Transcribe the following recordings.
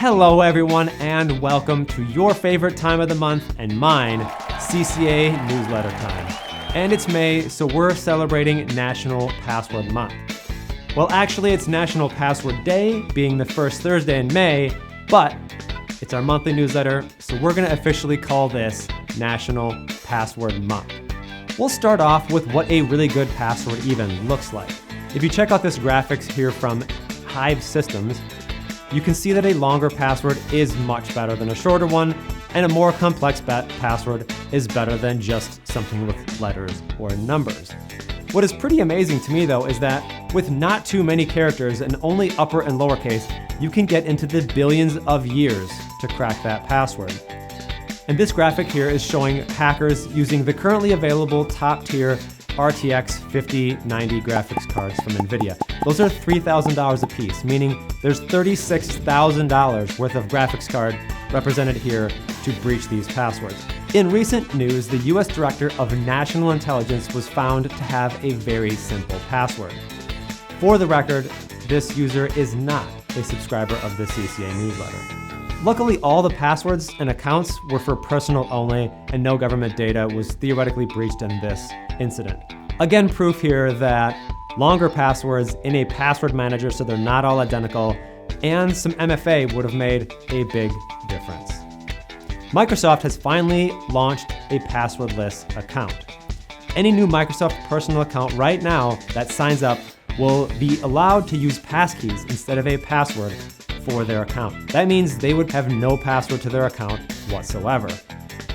Hello everyone, and welcome to your favorite time of the month and mine, CCA newsletter time. And it's May, so we're celebrating National Password Month. Well, actually it's National Password Day, being the first Thursday in May, but it's our monthly newsletter, so we're gonna officially call this National Password Month. We'll start off with what a really good password even looks like. If you check out this graphics here from Hive Systems, you can see that a longer password is much better than a shorter one, and a more complex password is better than just something with letters or numbers. What is pretty amazing to me though is that with not too many characters and only upper and lowercase, you can get into the billions of years to crack that password. And this graphic here is showing hackers using the currently available top-tier RTX 5090 graphics cards from NVIDIA. Those are $3,000 a piece, meaning there's $36,000 worth of graphics card represented here to breach these passwords. In recent news, the US Director of National Intelligence was found to have a very simple password. For the record, this user is not a subscriber of the CCA newsletter. Luckily, all the passwords and accounts were for personal only, and no government data was theoretically breached in this incident. Again, proof here that longer passwords in a password manager so they're not all identical, and some MFA would have made a big difference. Microsoft has finally launched a passwordless account. Any new Microsoft personal account right now that signs up will be allowed to use passkeys instead of a password for their account. That means they would have no password to their account whatsoever.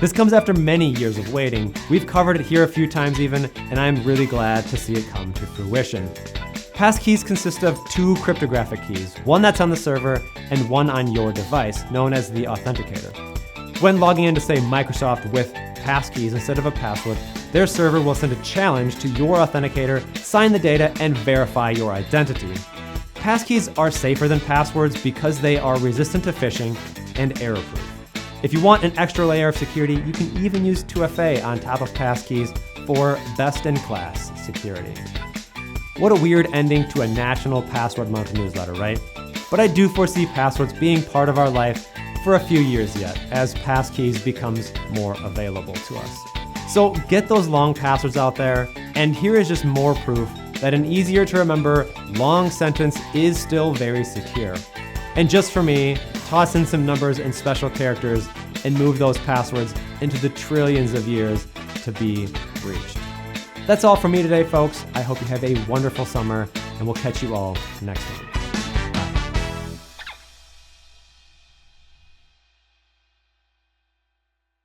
This comes after many years of waiting. We've covered it here a few times even, and I'm really glad to see it come to fruition. Passkeys consist of two cryptographic keys, one that's on the server and one on your device, known as the authenticator. When logging in to say Microsoft with passkeys instead of a password, their server will send a challenge to your authenticator, sign the data, and verify your identity. Passkeys are safer than passwords because they are resistant to phishing and error-proof. If you want an extra layer of security, you can even use 2FA on top of passkeys for best-in-class security. What a weird ending to a National Password Month newsletter, right? But I do foresee passwords being part of our life for a few years yet, as passkeys becomes more available to us. So get those long passwords out there, and here is just more proof that an easier to remember long sentence is still very secure. And just for me, toss in some numbers and special characters and move those passwords into the trillions of years to be breached. That's all from me today, folks. I hope you have a wonderful summer, and we'll catch you all next time.